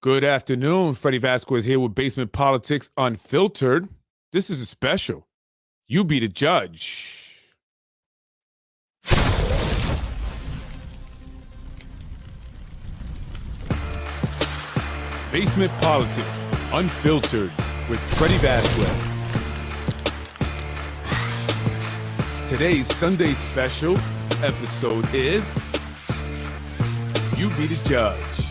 Good afternoon. Freddy Vazquez here with Basement Politics Unfiltered. This is a special. You be the judge. Basement Politics Unfiltered with Freddy Vazquez. Today's Sunday special episode is You Be the Judge.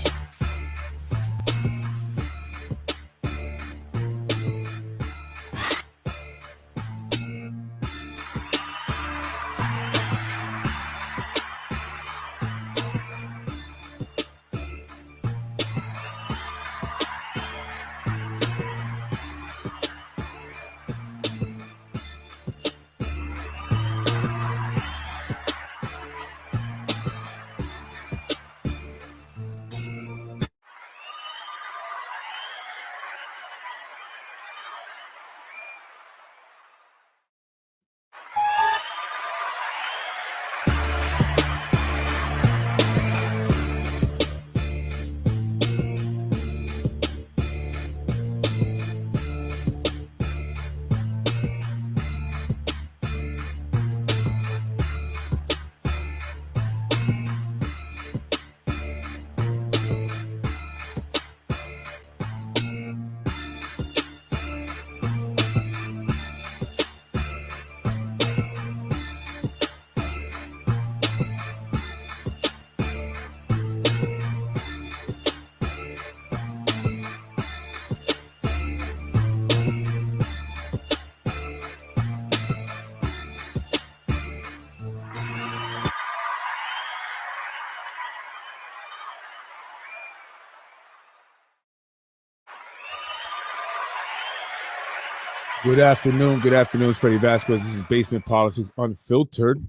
Good afternoon. It's Freddy Vazquez. This is Basement Politics Unfiltered.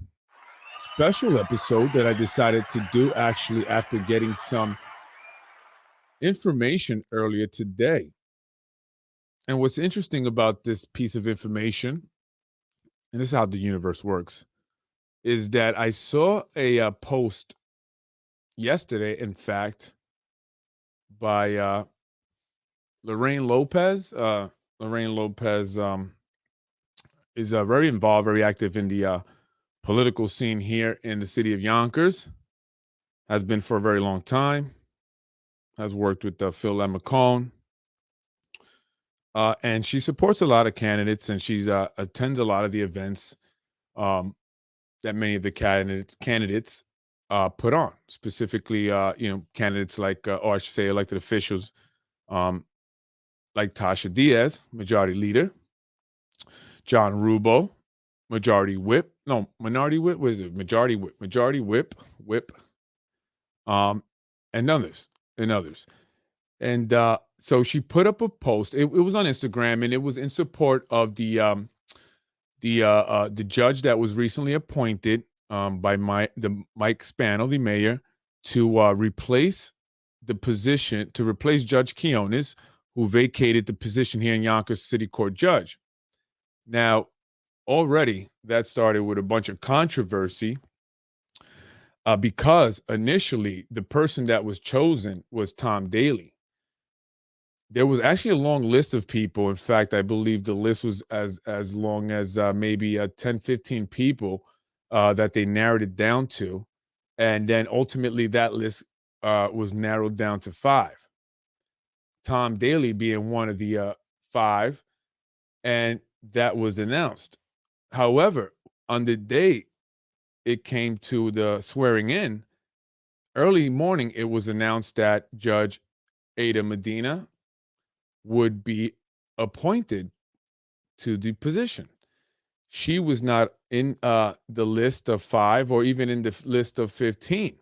Special episode that I decided to do actually after getting some information earlier today. And what's interesting about this piece of information, and this is how the universe works, is that I saw a post yesterday, in fact, by Lorraine Lopez. Lorraine Lopez is very involved, very active in the political scene here in the city of Yonkers. Has been for a very long time. Has worked with Phil McCone. And she supports a lot of candidates, and she attends a lot of the events that many of the candidates put on. Specifically, candidates like, or I should say elected officials, like Tasha Diaz, Majority Leader, John Rubo, Majority Whip. No, Minority Whip. What is it? Majority Whip. Majority Whip. And others. And so she put up a post. It was on Instagram, and it was in support of the judge that was recently appointed by Mike Spano, the mayor, to replace Judge Quinones, who vacated the position here in Yonkers City Court judge. Now, already that started with a bunch of controversy because initially the person that was chosen was Tom Daly. There was actually a long list of people. In fact, I believe the list was as long as maybe 10, 15 people that they narrowed it down to. And then ultimately that list was narrowed down to 5. Tom Daly being one of the 5, and that was announced. However, on the day it came to the swearing in, early morning, it was announced that Judge Aydah Medina would be appointed to the position. She was not in the list of 5 or even in the list of 15.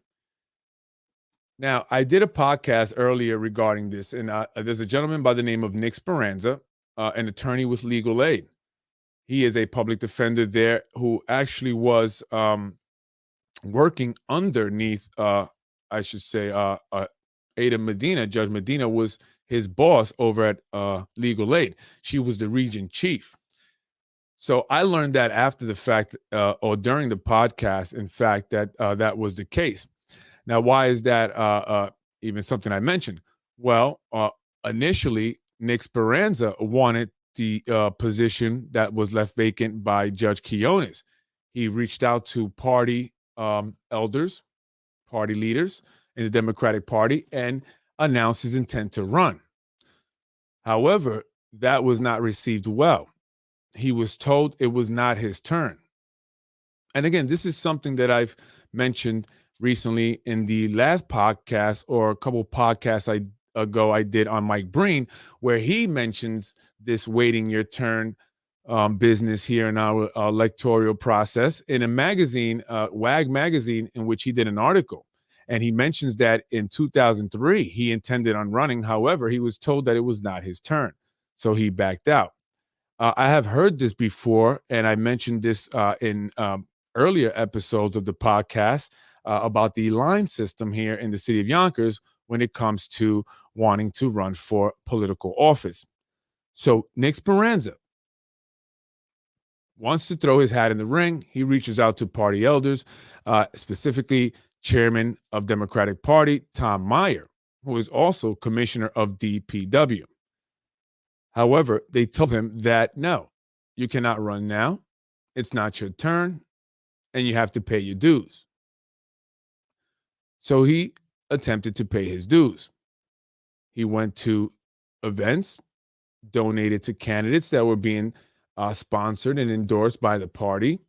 Now, I did a podcast earlier regarding this, and there's a gentleman by the name of Nick Speranza, an attorney with legal aid. He is a public defender there who actually was working underneath, Aydah Medina. Judge Medina was his boss over at legal aid. She was the region chief. So I learned that after the fact, or during the podcast, in fact, that that was the case. Now, why is that even something I mentioned? Well, initially, Nick Speranza wanted the position that was left vacant by Judge Quinones. He reached out to party elders, party leaders in the Democratic Party, and announced his intent to run. However, that was not received well. He was told it was not his turn. And again, this is something that I've mentioned recently in the last podcast or a couple podcasts ago I did on Mike Breen, where he mentions this waiting your turn business here in our electoral process in a magazine, WAG magazine, in which he did an article. And he mentions that in 2003, he intended on running. However, he was told that it was not his turn. So he backed out. I have heard this before, and I mentioned this in earlier episodes of the podcast about the line system here in the city of Yonkers when it comes to wanting to run for political office. So Nick Speranza wants to throw his hat in the ring. He reaches out to party elders, specifically chairman of Democratic Party, Tom Meier, who is also commissioner of DPW. However, they told him that no, you cannot run now. It's not your turn, and you have to pay your dues. So he attempted to pay his dues. He went to events, donated to candidates that were being sponsored and endorsed by the party,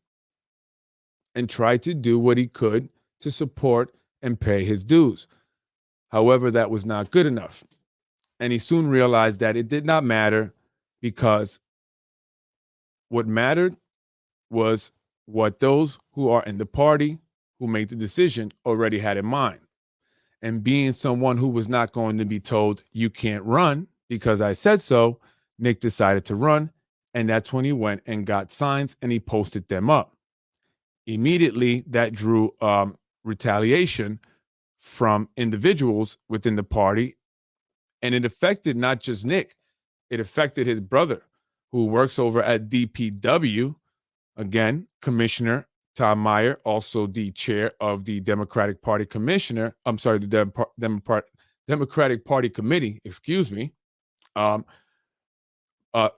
and tried to do what he could to support and pay his dues. However, that was not good enough. And he soon realized that it did not matter because what mattered was what those who are in the party who made the decision already had in mind. And being someone who was not going to be told, you can't run because I said so, Nick decided to run. And that's when he went and got signs and he posted them up. Immediately, that drew retaliation from individuals within the party. And it affected not just Nick, it affected his brother, who works over at DPW. Again, Commissioner Tom Meier, also the chair of the Democratic Party Commissioner. I'm sorry, the Democratic Party Committee, excuse me,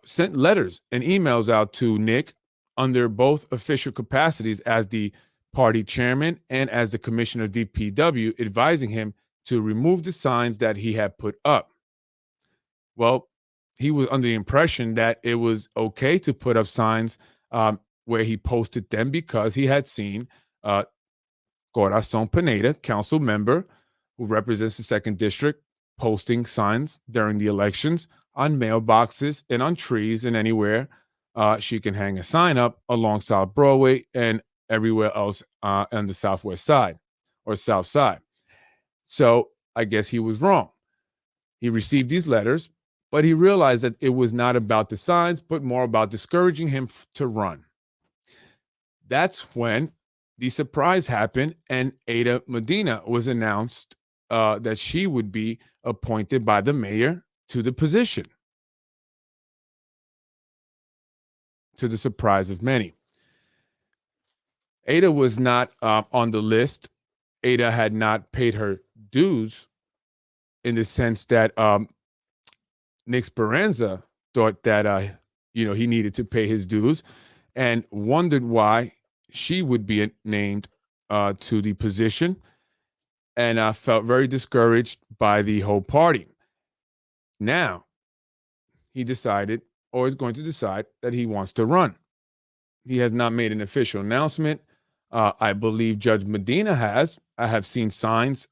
sent letters and emails out to Nick under both official capacities as the party chairman and as the commissioner of DPW, advising him to remove the signs that he had put up. Well, he was under the impression that it was okay to put up signs where he posted them because he had seen Corazon Pineda, council member who represents the 2nd District, posting signs during the elections on mailboxes and on trees and anywhere she can hang a sign up along South Broadway and everywhere else on the southwest side or south side. So I guess he was wrong. He received these letters, but he realized that it was not about the signs, but more about discouraging him to run. That's when the surprise happened, and Aydah Medina was announced that she would be appointed by the mayor to the position, to the surprise of many. Aydah was not on the list. Aydah had not paid her dues in the sense that Nick Speranza thought that he needed to pay his dues and wondered why she would be named to the position, and felt very discouraged by the whole party. Now, he decided, or is going to decide, that he wants to run. He has not made an official announcement. I believe Judge Medina has. I have seen signs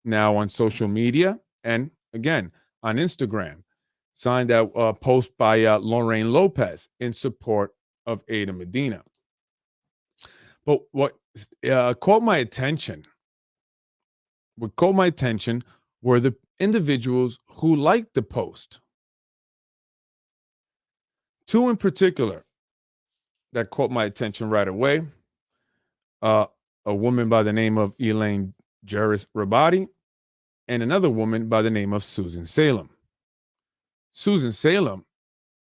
now on social media and, again, on Instagram, signed that post by Lorraine Lopez in support of Aydah Medina. But what caught my attention were the individuals who liked the post. Two in particular that caught my attention right away. A woman by the name of Elaine Jarvis Rabati and another woman by the name of Susan Salem. Susan Salem,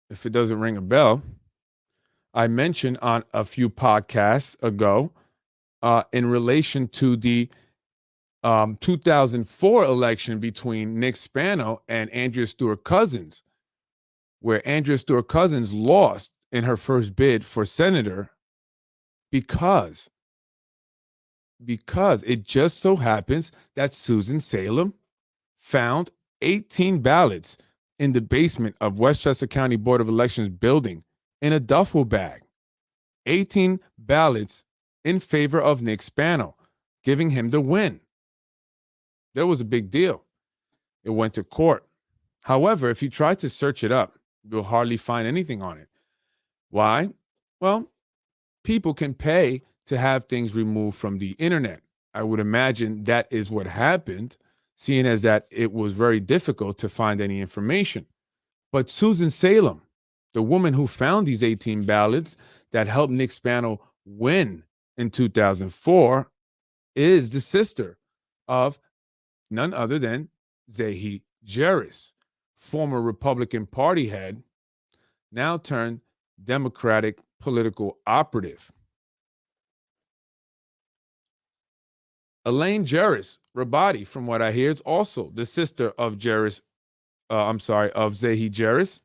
if it doesn't ring a bell, I mentioned on a few podcasts ago in relation to the 2004 election between Nick Speran and Andrea Stewart Cousins, where Andrea Stewart Cousins lost in her first bid for senator because it just so happens that Susan Salem found 18 ballots in the basement of Westchester County Board of Elections building in a duffel bag. 18 ballots in favor of Nick Speran, giving him the win. That was a big deal. It went to court. However, if you try to search it up, you'll hardly find anything on it. Why? Well, people can pay to have things removed from the internet. I would imagine that is what happened, seeing as that it was very difficult to find any information. But Susan Salem, the woman who found these 18 ballots that helped Nick Speran win in 2004, is the sister of none other than Zehi Jeris, former Republican Party head, now turned Democratic political operative. Elaine Jeris Rabati, from what I hear, is also the sister of of Zehi Jeris.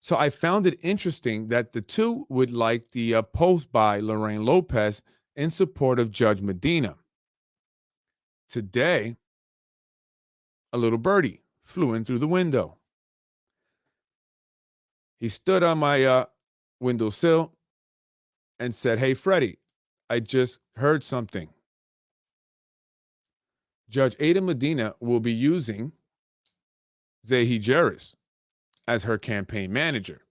So I found it interesting that the two would like the post by Lorraine Lopez in support of Judge Medina. Today, a little birdie flew in through the window. He stood on my windowsill and said, "Hey, Freddy, I just heard something. Judge Aydah Medina will be using Zehi Jeris as her campaign manager."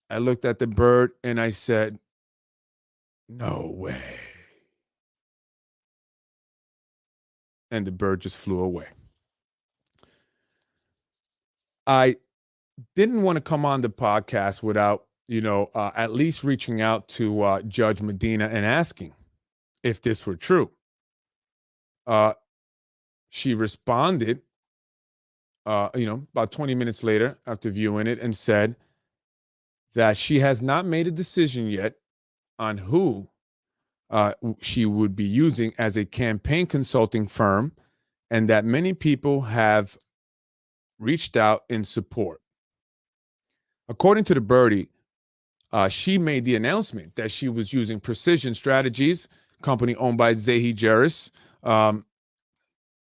I looked at the bird and I said, "No way." And the bird just flew away. I didn't want to come on the podcast without, at least reaching out to Judge Medina and asking if this were true. She responded, about 20 minutes later after viewing it, and said that she has not made a decision yet on who she would be using as a campaign consulting firm, and that many people have reached out in support. According to the birdie, she made the announcement that she was using Precision Strategies, company owned by Zehi Jeris.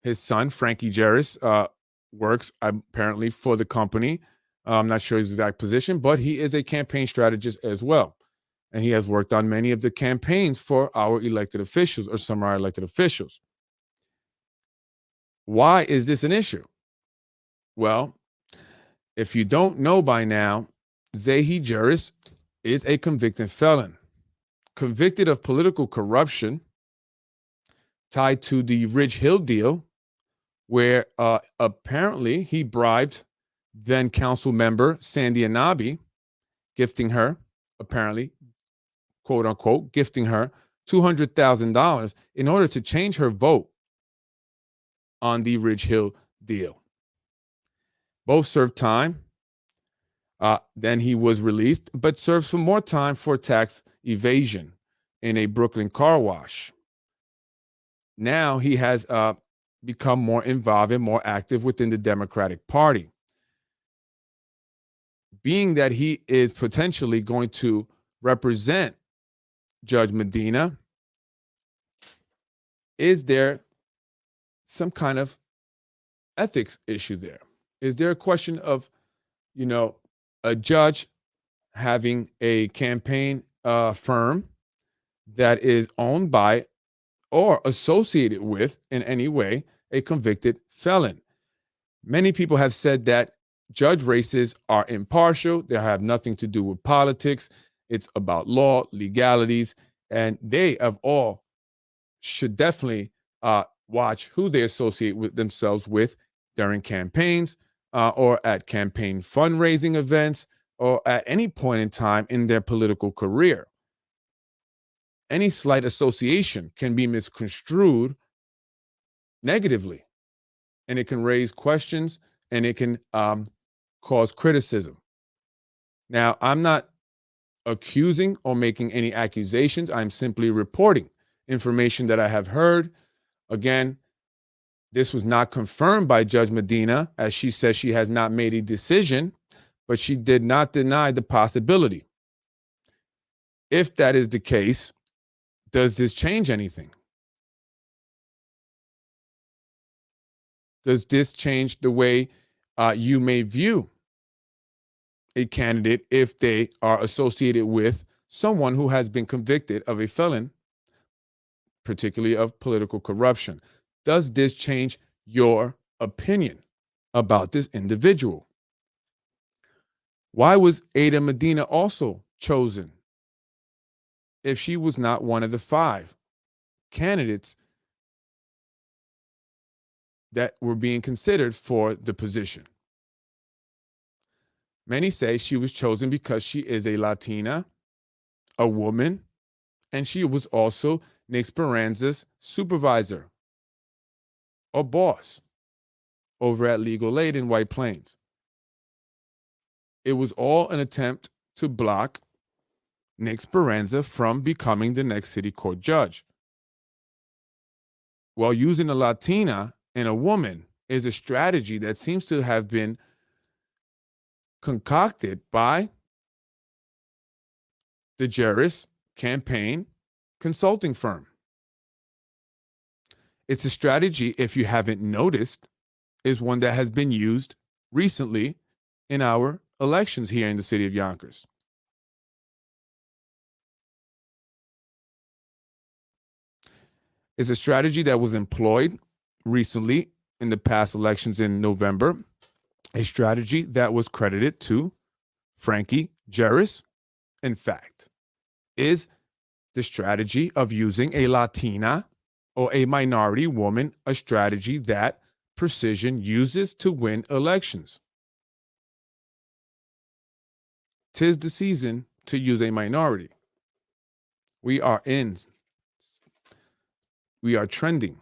His son, Frankie Jeris, works apparently for the company. I'm not sure his exact position, but he is a campaign strategist as well. And he has worked on many of the campaigns for our elected officials, or some of our elected officials. Why is this an issue? Well, if you don't know by now, Zehi Jeris is a convicted felon, convicted of political corruption tied to the Ridge Hill deal, where apparently he bribed then council member Sandy Anabi, gifting her, apparently, quote unquote, gifting her $200,000 in order to change her vote on the Ridge Hill deal. Both served time. Then he was released, but served some more time for tax evasion in a Brooklyn car wash. Now he has become more involved and more active within the Democratic Party. Being that he is potentially going to represent Judge Medina, is there some kind of ethics issue there? Is there a question of, a judge having a campaign firm that is owned by or associated with in any way a convicted felon? Many people have said that judge races are impartial. They have nothing to do with politics. It's about law, legalities, and they of all should definitely watch who they associate with themselves with during campaigns or at campaign fundraising events or at any point in time in their political career. Any slight association can be misconstrued negatively, and it can raise questions and it can cause criticism. Now, I'm not accusing or making any accusations. I'm simply reporting information that I have heard Again, this was not confirmed by Judge Medina, as she says she has not made a decision, but she did not deny the possibility. If that is the case, does this change anything? Does this change the way you may view a candidate if they are associated with someone who has been convicted of a felon, particularly of political corruption? Does this change your opinion about this individual? Why was Aydah Medina also chosen if she was not one of the 5 candidates that were being considered for the position? Many say she was chosen because she is a Latina, a woman, and she was also Nick Speranza's supervisor or boss over at Legal Aid in White Plains. It was all an attempt to block Nick Speranza from becoming the next city court judge. While using a Latina and a woman is a strategy that seems to have been concocted by the Jarris campaign consulting firm. It's a strategy, if you haven't noticed, is one that has been used recently in our elections here in the city of Yonkers. It's a strategy that was employed recently in the past elections in November, a strategy that was credited to Frankie Jarris. In fact, is the strategy of using a Latina or a minority woman a strategy that Precision uses to win elections? 'Tis the season to use a minority. We are trending.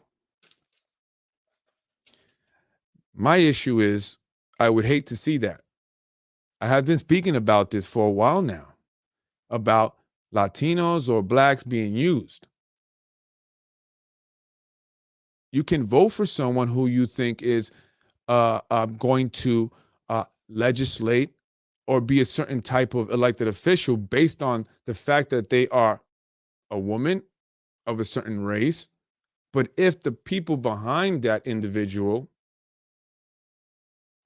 My issue is I would hate to see that. I have been speaking about this for a while now, about Latinos or blacks being used. You can vote for someone who you think is going to legislate or be a certain type of elected official based on the fact that they are a woman of a certain race. But if the people behind that individual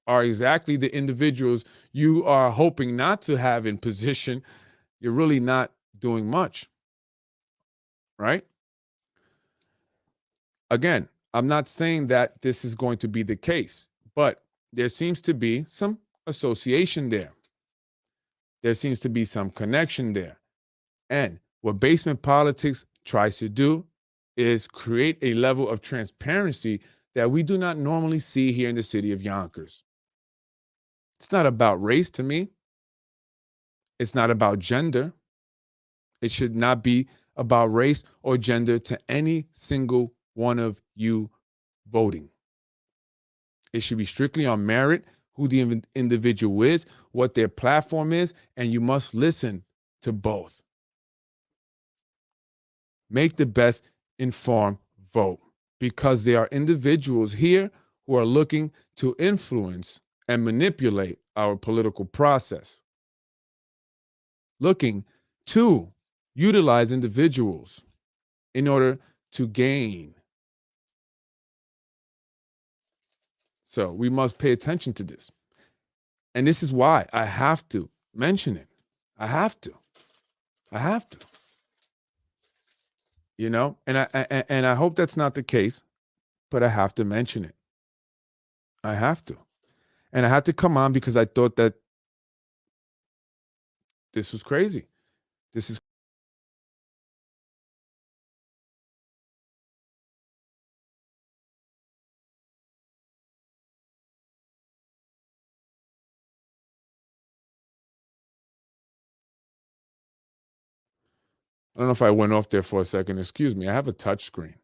are exactly the individuals you are hoping not to have in position, you're really not doing much, right? Again, I'm not saying that this is going to be the case, but there seems to be some association there. There seems to be some connection there. And what basement politics tries to do is create a level of transparency that we do not normally see here in the city of Yonkers. It's not about race to me. It's not about gender. It should not be about race or gender to any single one of you voting. It should be strictly on merit, who the individual is, what their platform is, and you must listen to both. Make the best informed vote, because there are individuals here who are looking to influence and manipulate our political process, looking to utilize individuals in order to gain. So we must pay attention to this. And this is why I have to mention it. I have to. You know, and I hope that's not the case, but I have to mention it. I have to. And I had to come on because I thought that this was crazy. This is I don't know if I went off there for a second. Excuse me. I have a touch screen.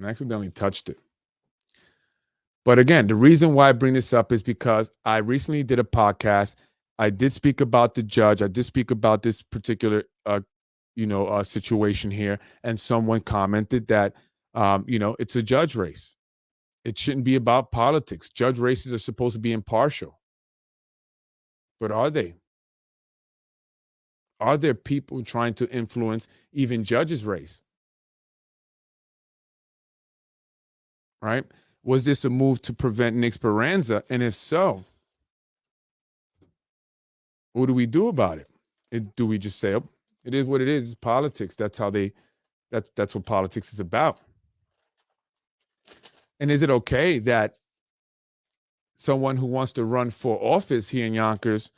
I accidentally touched it. But again, the reason why I bring this up is because I recently did a podcast. I did speak about the judge. I did speak about this particular, situation here. And someone commented that It's a judge race. It shouldn't be about politics. Judge races are supposed to be impartial. But are they? Are there people trying to influence even judges' race? Right? Was this a move to prevent Nick Speranza? And if so, what do we do about it? Do we just say, oh, it is what it is? It's politics. That's how that's what politics is about. And is it okay that someone who wants to run for office here in Yonkers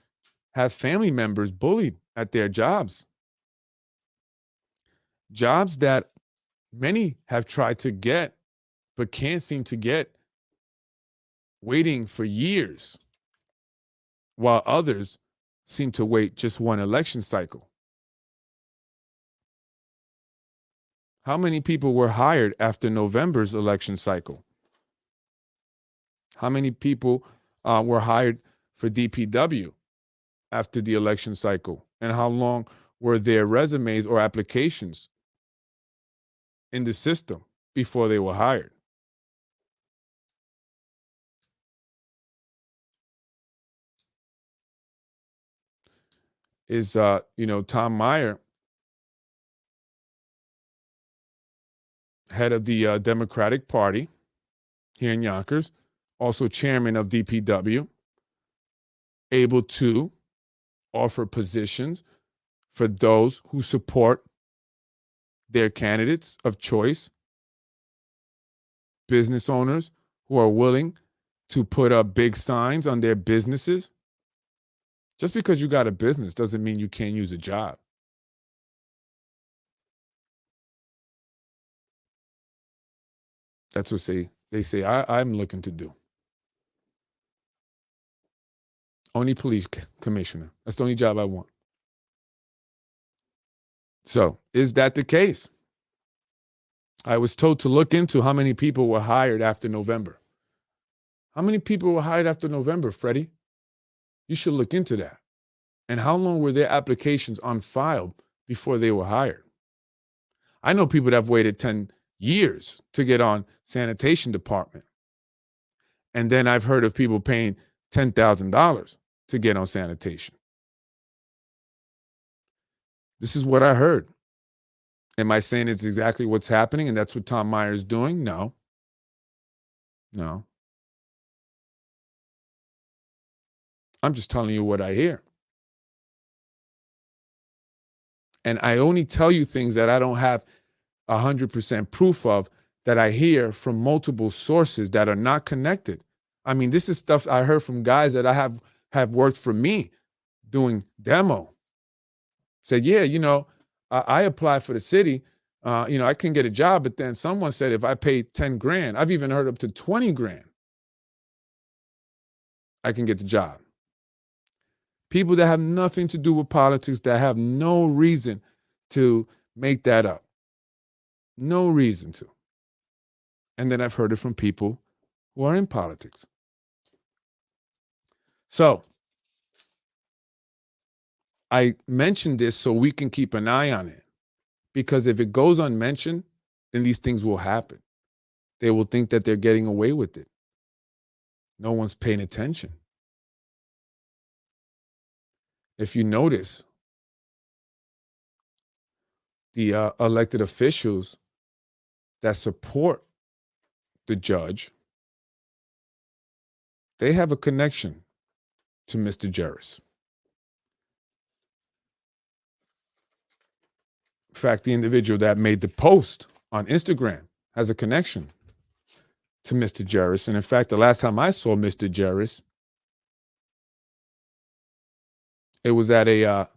has family members bullied at their jobs? Jobs that many have tried to get, but can't seem to get, waiting for years, while others seem to wait just one election cycle. How many people were hired after November's election cycle? How many people were hired for DPW after the election cycle? And how long were their resumes or applications in the system before they were hired? Is Tom Meier, head of the Democratic Party here in Yonkers, also chairman of DPW, able to offer positions for those who support their candidates of choice, business owners who are willing to put up big signs on their businesses? Just because you got a business doesn't mean you can't use a job. That's what they say I'm looking to do. Only police commissioner. That's the only job I want. So is that the case? I was told to look into how many people were hired after November. How many people were hired after November, Freddy? You should look into that. And how long were their applications on file before they were hired? I know people that have waited 10 years to get on sanitation department. And then I've heard of people paying $10,000 to get on sanitation. This is what I heard. Am I saying it's exactly what's happening and that's what Tom Meier is doing? No. No. I'm just telling you what I hear. And I only tell you things that I don't have 100% proof of, that I hear from multiple sources that are not connected. I mean, this is stuff I heard from guys that I have worked for me doing demo. Said, yeah, I applied for the city. I can get a job, but then someone said if I pay 10 grand, I've even heard up to 20 grand, I can get the job. People that have nothing to do with politics, that have no reason to make that up. No reason to. And then I've heard it from people who are in politics. So I mentioned this so we can keep an eye on it. Because if it goes unmentioned, then these things will happen. They will think that they're getting away with it. No one's paying attention. If you notice, the elected officials that support the judge, they have a connection to Mr. Jarris. In fact, the individual that made the post on Instagram has a connection to Mr. Jarris. And in fact, the last time I saw Mr. Jarris, it was at a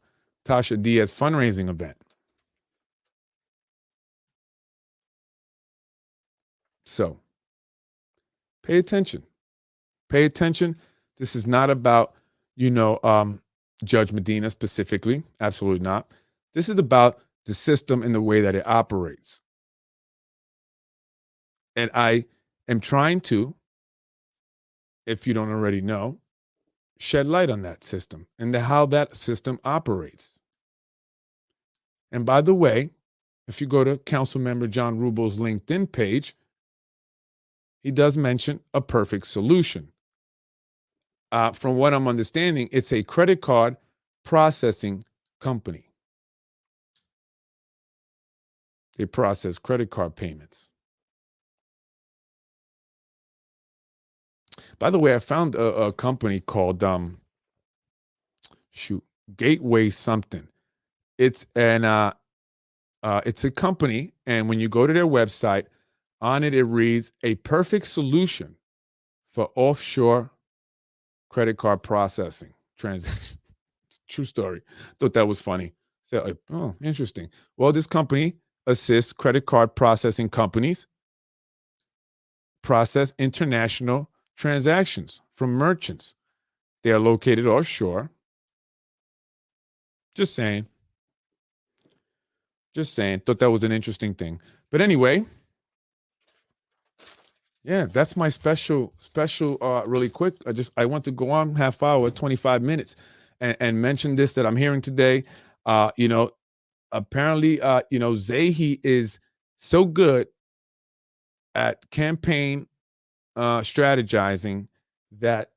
Tasha Diaz fundraising event. So pay attention. Pay attention. This is not about, Judge Medina specifically. Absolutely not. This is about the system and the way that it operates. And I am trying to, if you don't already know, shed light on that system and how that system operates. And by the way, if you go to Council Member John Rubel's LinkedIn page, he does mention a perfect solution. From what I'm understanding, it's a credit card processing company. They process credit card payments. By the way, I found a company called Gateway something. It's it's a company, and when you go to their website, on it reads a perfect solution for offshore credit card processing transaction. True story. Thought that was funny. So, oh, interesting. Well, this company assists credit card processing companies process international transactions from merchants. They are located offshore. Just saying. Just saying. Thought that was an interesting thing. But anyway, yeah, that's my special, really quick. I want to go on half hour, 25 minutes, and mention this that I'm hearing today. Apparently, Zahi is so good at campaign strategizing that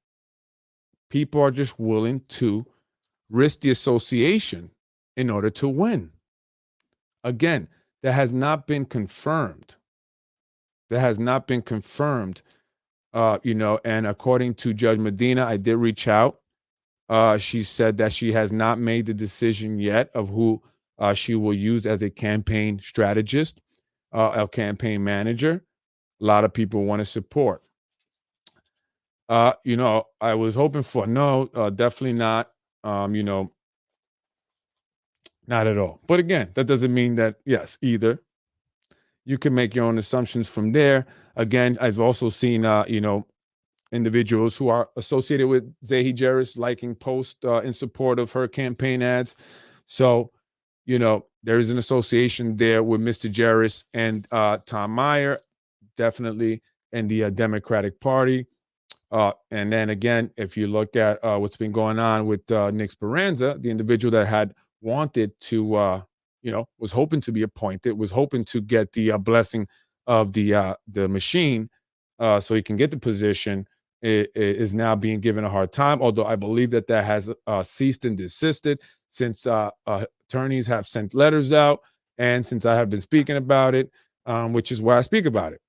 people are just willing to risk the association in order to win. Again, that has not been confirmed. That has not been confirmed. And according to Judge Medina, I did reach out. She said that she has not made the decision yet of who she will use as a campaign strategist, a campaign manager. A lot of people want to support. I was hoping for no, definitely not. Not at all. But again, that doesn't mean that yes, either. You can make your own assumptions from there. Again, I've also seen individuals who are associated with Zahi Jeris liking posts in support of her campaign ads. So, there is an association there with Mr. Jeris and Tom Meier, definitely in the Democratic Party. And then again, if you look at what's been going on with Nick Speranza, the individual that had wanted to, was hoping to be appointed, was hoping to get the blessing of the machine so he can get the position, is now being given a hard time. Although I believe that has ceased and desisted since attorneys have sent letters out and since I have been speaking about it, which is why I speak about it.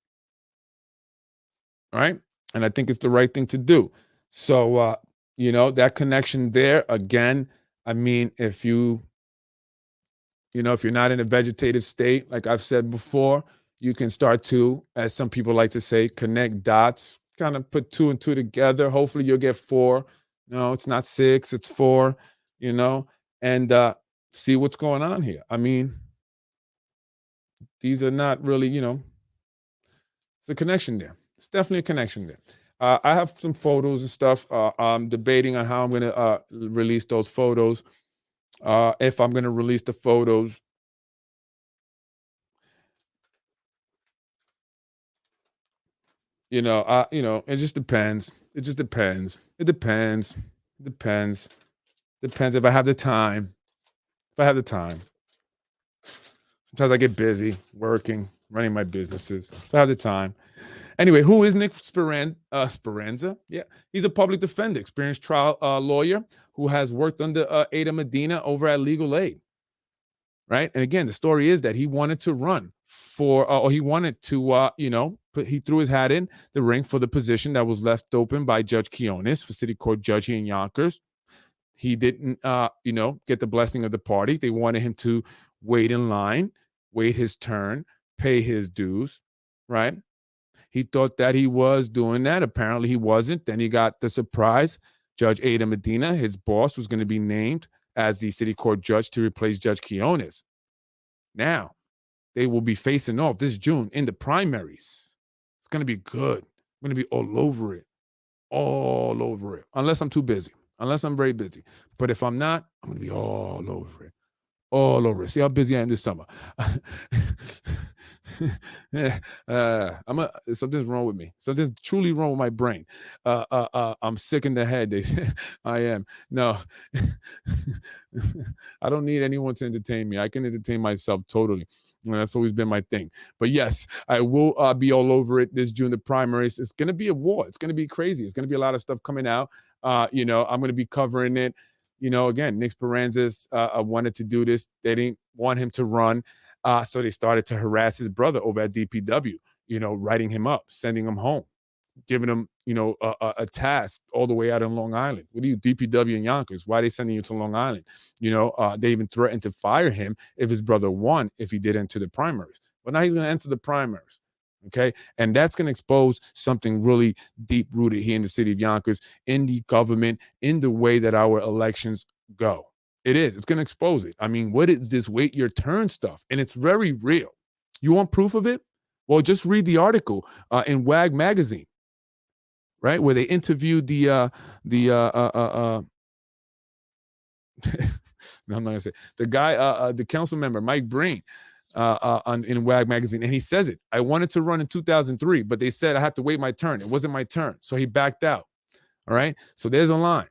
All right. And I think it's the right thing to do. So, that connection there, again, I mean, if you're not in a vegetative state, like I've said before, you can start to, as some people like to say, connect dots, kind of put 2 and 2 together. Hopefully you'll get 4. No, it's not 6, it's 4, and see what's going on here. I mean, these are not really, it's a connection there. It's definitely a connection there. I have some photos and stuff. I'm debating on how I'm going to release those photos. If I'm going to release the photos, it just depends. It just depends. It depends. It depends. Depends if I have the time. If I have the time. Sometimes I get busy working, running my businesses. If I have the time. Anyway, who is Nick Speranza? Yeah, he's a public defender, experienced trial lawyer who has worked under Aydah Medina over at Legal Aid. Right, and again, the story is that he wanted to run for, or he wanted to, he threw his hat in the ring for the position that was left open by Judge Quinones for City Court Judge here in Yonkers. He didn't, get the blessing of the party. They wanted him to wait in line, wait his turn, pay his dues. Right. He thought that he was doing that. Apparently he wasn't. Then he got the surprise. Judge Aydah Medina, his boss, was going to be named as the city court judge to replace Judge Quinones. Now, they will be facing off this June in the primaries. It's going to be good. I'm going to be all over it. All over it. Unless I'm too busy. Unless I'm very busy. But if I'm not, I'm going to be all over it. All over it. See how busy I am this summer. Something's wrong with me. Something's truly wrong with my brain. I'm sick in the head. I am. No, I don't need anyone to entertain me. I can entertain myself totally. That's always been my thing. But yes, I will be all over it this June, the primaries. It's going to be a war. It's going to be crazy. It's going to be a lot of stuff coming out. I'm going to be covering it. Again, Nick Speranza wanted to do this. They didn't want him to run. So they started to harass his brother over at DPW, writing him up, sending him home, giving him, a task all the way out in Long Island. What are you, DPW in Yonkers? Why are they sending you to Long Island? They even threatened to fire him if his brother won, if he did enter the primaries. But now he's going to enter the primaries. Okay. And that's going to expose something really deep rooted here in the city of Yonkers, in the government, in the way that our elections go. It is. It's going to expose it. I mean, what is this wait your turn stuff? And it's very real. You want proof of it? Well, just read the article in WAG magazine, right? Where they interviewed no, I'm not going to say the guy, the council member, Mike Breen, in WAG magazine. And he says it. I wanted to run in 2003, but they said I had to wait my turn. It wasn't my turn. So he backed out. All right. So there's a line.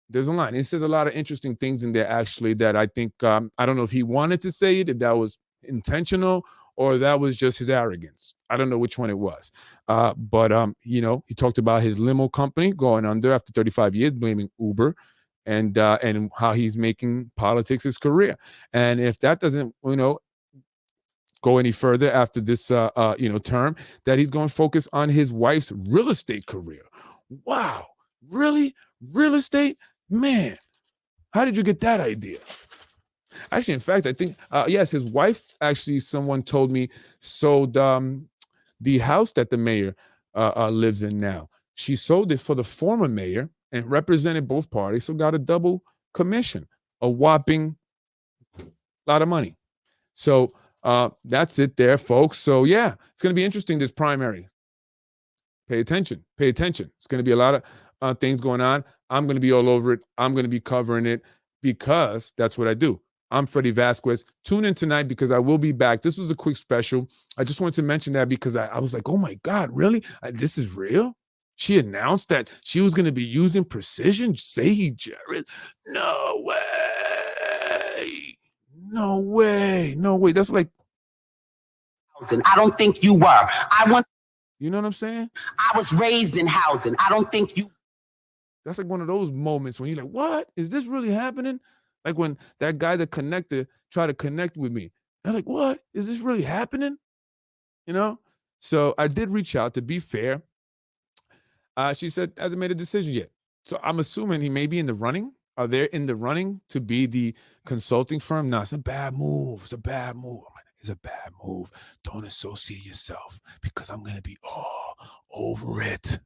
There's a line. It says a lot of interesting things in there, actually, that I think, I don't know if he wanted to say it, if that was intentional, or that was just his arrogance. I don't know which one it was. But he talked about his limo company going under after 35 years, blaming Uber, and how he's making politics his career. And if that doesn't, go any further after this, term, that he's going to focus on his wife's real estate career. Wow. Really? Real estate? Man, how did you get that idea? Actually, in fact, I think, yes, his wife, actually, someone told me, sold the house that the mayor lives in now. She sold it for the former mayor and represented both parties, so got a double commission, a whopping lot of money. So that's it there, folks. So, yeah, it's going to be interesting, this primary. Pay attention. Pay attention. It's going to be a lot of things going on. I'm going to be all over it. I'm going to be covering it because that's what I do. I'm Freddy Vazquez. Tune in tonight because I will be back. This was a quick special. I just wanted to mention that because I was like, oh, my God, really? This is real? She announced that she was going to be using precision? Say Jared? No way. No way. No way. That's like. I don't think you were. You know what I'm saying? I was raised in housing. I don't think you. That's like one of those moments when you're like, what? Is this really happening? Like when that guy, the connector, tried to connect with me. I'm like, what? Is this really happening? So I did reach out, to be fair. She said, hasn't made a decision yet. So I'm assuming he may be in the running. Are they in the running to be the consulting firm? No, it's a bad move. It's a bad move. It's a bad move. Don't associate yourself because I'm going to be all over it.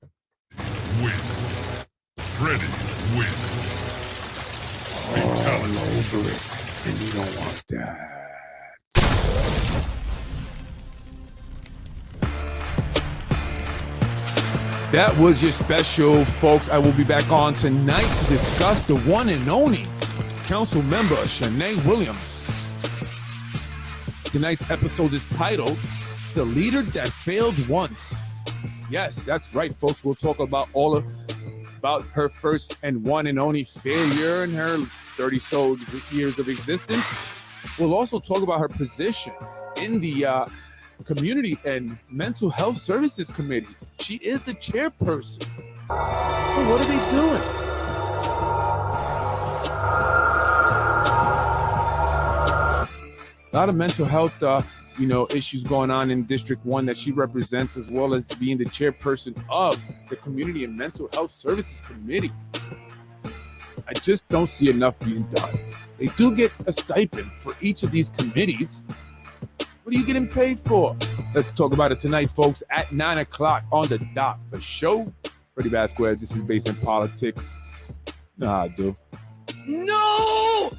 Wins. Freddy wins. Fatality. All over it. And you don't want that. That was your special, folks. I will be back on tonight to discuss the one and only council member, Shanae Williams. Tonight's episode is titled, The Leader That Failed Once. Yes, that's right, folks. We'll talk about about her first and one and only failure in her 30-so years of existence. We'll also talk about her position in the Community and Mental Health Services Committee. She is the chairperson. So what are they doing? A lot of mental health, issues going on in District 1 that she represents, as well as being the chairperson of the Community and Mental Health Services Committee. I just don't see enough being done. They do get a stipend for each of these committees. What are you getting paid for? Let's talk about it tonight, folks, at 9 o'clock on the dot. The show, Freddy Vazquez. This is Basement Politics. You know how I do. No!